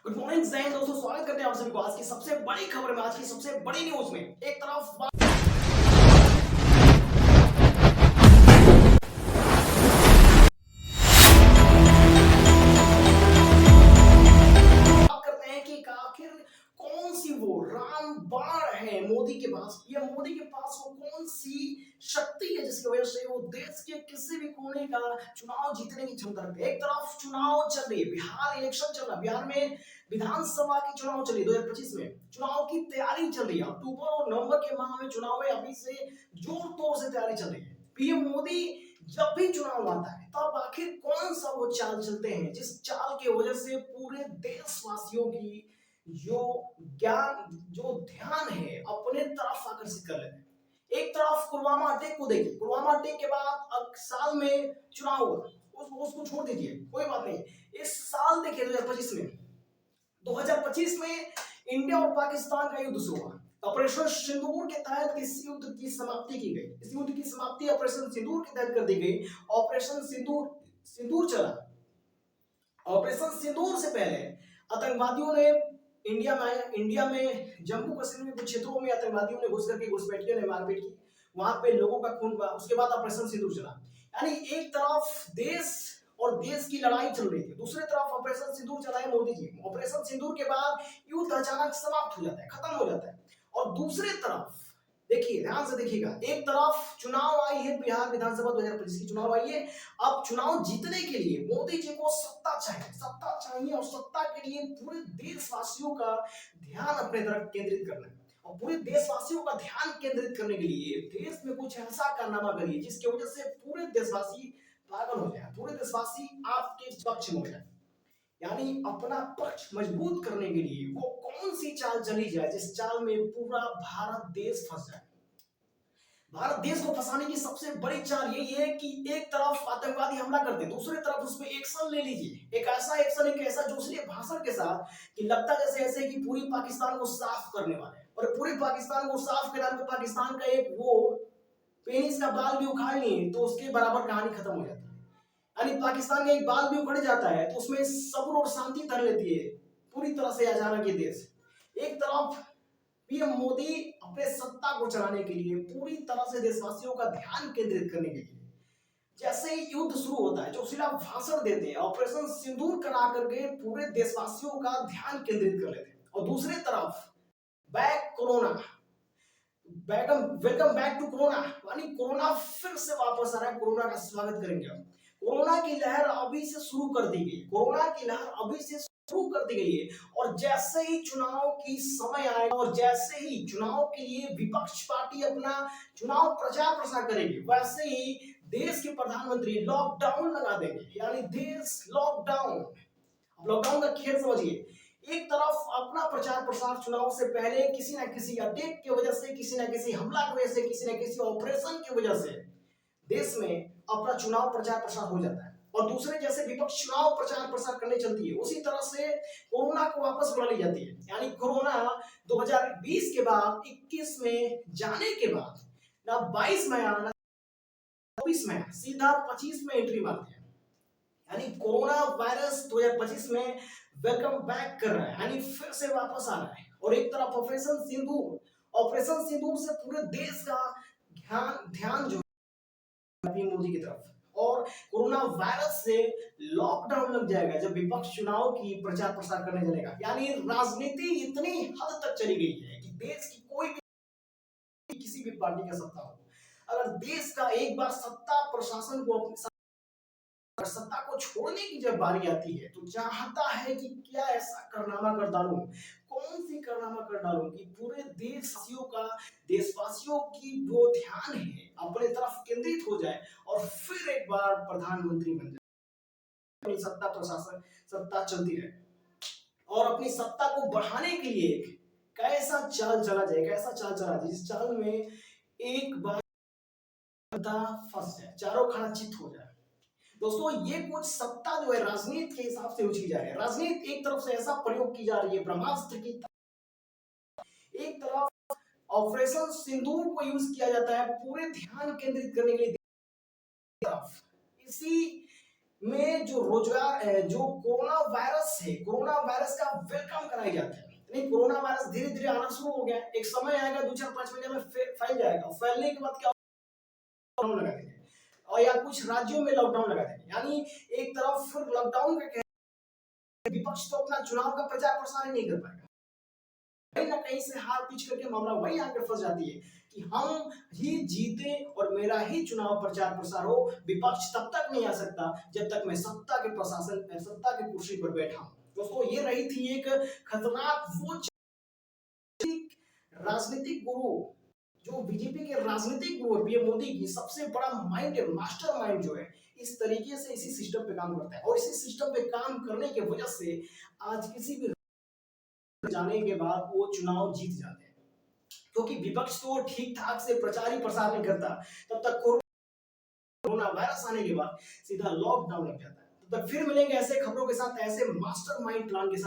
Good morning Jain दोस्तों, स्वागत करते हैं आप सभी को आज की सबसे बड़ी खबर में, आज की सबसे बड़ी न्यूज में। एक तरफ बात करते हैं कि आखिर कौन सी वो रामबाण है मोदी के पास, या मोदी के पास वो कौन सी शक्ति है जिसकी वजह से वो देश के किसी भी कोने का चुनाव जीतने की क्षमता रखते हैं। एक तरफ चुनाव चल रही है, बिहार इलेक्शन चल रहा है, बिहार में विधानसभा की चुनाव चल रही है 2025 में, चुनाव की तैयारी चल रही है। अक्टूबर और नवंबर के माह में चुनाव है, अभी से जोर तोड़ से तैयारी चल रही है। पीएम मोदी जब भी चुनाव आता है तब आखिर कौन सा वो चाल चलते हैं जिस चाल की वजह से पूरे देशवासियों की जो ज्ञान जो ध्यान है अपने तरफ आकर्षित कर लेते हैं। एक तरफ पुलवामा अटैक को देखिए, पुलवामा अटैक के बाद साल में चुनाव हुआ, उसको छोड़ दीजिए, कोई बात नहीं। इस साल देखिए 2025 में इंडिया और पाकिस्तान का युद्ध शुरू हुआ। ऑपरेशन सिंदूर के तहत इस युद्ध की समाप्ति की गई। इस युद्ध की समाप्ति ऑपरेशन सिंदूर के तहत कर दी गई। ऑपरेशन सिंदूर सिंदूर चला। ऑपरेशन सिंदूर से पहले आतंकवादियों ने इंडिया में जम्मू कश्मीर में कुछ क्षेत्रों में आतंकवादियों ने घुस करके घुसपैठियों ने मारपीट की, वहां पे लोगों का खून बहा। उसके बाद ऑपरेशन सिंदूर चला। यानी एक तरफ देश और देश की लड़ाई चल रही थी, दूसरी तरफ ऑपरेशन सिंदूर चलाए मोदी जी। ऑपरेशन सिंदूर के बाद युद्ध अचानक समाप्त हो जाता है, खत्म हो जाता है। और दूसरी तरफ देखिए, ध्यान से देखिएगा, एक तरफ चुनाव आई है, बिहार विधानसभा 2025 की चुनाव आई है। अब चुनाव जीतने के लिए मोदी जी को सत्ता चाहिए, सत्ता चाहिए, और सत्ता के लिए पूरे देशवासियों का ध्यान अपने तरफ केंद्रित करना है। और पूरे देशवासियों का ध्यान केंद्रित करने के लिए देश में कुछ ऐसा कारनामा करिए जिसकी वजह से पूरे देशवासी पागल हो जाए, पूरे देशवासी आपके पक्ष में हो जाए। यानी अपना पक्ष मजबूत करने के लिए वो कौन सी चाल चली जाए जिस चाल में पूरा भारत देश फंस जाए। भारत देश को फंसाने की सबसे बड़ी चाल यही है कि एक तरफ आतंकवादी हमला करते हैं, दूसरी तरफ उसमें एक्शन ले लीजिए, एक ऐसा एक्शन, एक ऐसा जोशीले भाषण के साथ कि लगता जैसे ऐसे कि पूरी पाकिस्तान को साफ करने वाले हैं। और पूरी पाकिस्तान को साफ करने तो पाकिस्तान का एक वो पेनिस का बाल भी उखाड़ लिए तो उसके बराबर कहानी खत्म हो जाती है। यानी पाकिस्तान का एक बाल भी उखड़ जाता है तो उसमें सब्र और शांति धर लेती है पूरी तरह से अचानक ये देश। एक तरफ पीएम मोदी अपने सत्ता को चलाने के लिए पूरी तरह से देशवासियों का ध्यान केंद्रित करने के लिए जैसे ही युद्ध शुरू होता है जो सिर्फ भाषण देते हैं, ऑपरेशन सिंदूर करा करके पूरे देशवासियों का ध्यान केंद्रित कर लेते हैं। और दूसरी तरफ back corona, welcome back to corona, यानी कोरोना फिर से वापस आ रहा है। कोरोना का स्वागत करेंगे हम। कोरोना की लहर अभी से शुरू कर दी गई, कोरोना की लहर अभी से शुरू कर दी गई है। और जैसे ही चुनाव की समय आएगा और जैसे ही चुनाव के लिए विपक्ष पार्टी अपना चुनाव प्रचार प्रसार करेगी, वैसे ही देश के प्रधानमंत्री लॉकडाउन लगा देंगे। यानी देश लॉकडाउन, अब लॉकडाउन का खेल समझिए। एक तरफ अपना प्रचार प्रसार चुनाव से पहले किसी ना किसी अटैक की वजह से, किसी ना किसी हमला की वजह से, किसी ना किसी ऑपरेशन की वजह से देश में अपना चुनाव प्रचार प्रसार हो जाता है। और दूसरे जैसे विपक्ष चुनाव प्रचार प्रसार करने चलती है, उसी तरह से कोरोना को वापस बुला ली जाती है। यानी कोरोना 2020 के बाद 21 में जाने के बाद ना 22 में आना, 24 में सीधा 25 में एंट्री मारते हैं। यानी कोरोना वायरस 2025 में वेलकम बैक कर रहा है, यानी फिर से वापस आ रहा है। और एक तरफ ऑपरेशन सिंदूर, ऑपरेशन सिंदूर से पूरे देश का ध्यान जो है मोदी की तरफ। और कोरोना वायरस से लॉकडाउन लग जाएगा जब विपक्ष चुनाव की प्रचार प्रसार करने चलेगा। यानी राजनीति इतनी हद तक चली गई है कि देश की कोई भी किसी भी पार्टी का सत्ता हो, अगर देश का एक बार सत्ता प्रशासन को अपनी सत्ता को छोड़ने की जब बारी आती है तो चाहता है कि क्या ऐसा कारनामा कर डालूं, कौन सी कारनामा कर डालूं कि पूरे देशवासियों की जो ध्यान है अपने तरफ केंद्रित हो जाए और फिर एक बार प्रधानमंत्री बन जाए, अपनी सत्ता प्रशासन सत्ता चलती रहे। और अपनी सत्ता को बढ़ाने के लिए कैसा चाल चला जाए, कैसा चाल चला जाए जिस चाल में एक बार फंस जाए, चारों खाना चित हो जाए। दोस्तों, ये कुछ सत्ता जो है राजनीति के हिसाब से उछी जा रही है। राजनीति एक तरफ से ऐसा प्रयोग की जा रही है ब्रह्मास्त्र की, एक तरफ ऑपरेशन सिंदूर को यूज किया जाता है पूरे ध्यान केंद्रित करने के लिए, इसी में जो रोजगार जो कोरोना वायरस का वेलकम कराई जाती है। नहीं, कोरोना वायरस धीरे धीरे आना शुरू हो गया, एक समय आएगा 2 4 5 महीने में फैल जाएगा। फैलने के बाद क्या लॉकडाउन लगा देंगे, और या कुछ राज्यों में लॉकडाउन लगा देंगे। यानी एक तरफ फिर लॉकडाउन का विपक्ष तो अपना चुनाव का प्रचार प्रसार ही नहीं कर पाएगा, कहीं ना कहीं से हार पीछ करके मामला वही आकर फंस जाती है कि हम ही जीते और मेरा ही चुनाव प्रचार प्रसार हो। विपक्ष तब तक नहीं आ सकता जब तक मैं सत्ता की कुर्सी पर बैठा हूं। दोस्तों, ये रही थी एक खतरनाक वो राजनीतिक गुरु, जो बीजेपी के राजनीतिक गुरु पीएम मोदी की सबसे बड़ा मास्टर माइंड जो है, इस तरीके से इसी सिस्टम पे काम करता है। और इसी सिस्टम पे काम करने की वजह से आज किसी भी जाने के बाद वो चुनाव जीत जाते हैं, क्योंकि विपक्ष तो ठीक ठाक से प्रचार ही प्रसार नहीं करता। तब तक कोरोना वायरस आने के बाद सीधा लॉकडाउन लग जाता है। तब तक फिर मिलेंगे ऐसे खबरों के साथ, ऐसे मास्टरमाइंड प्लान के साथ।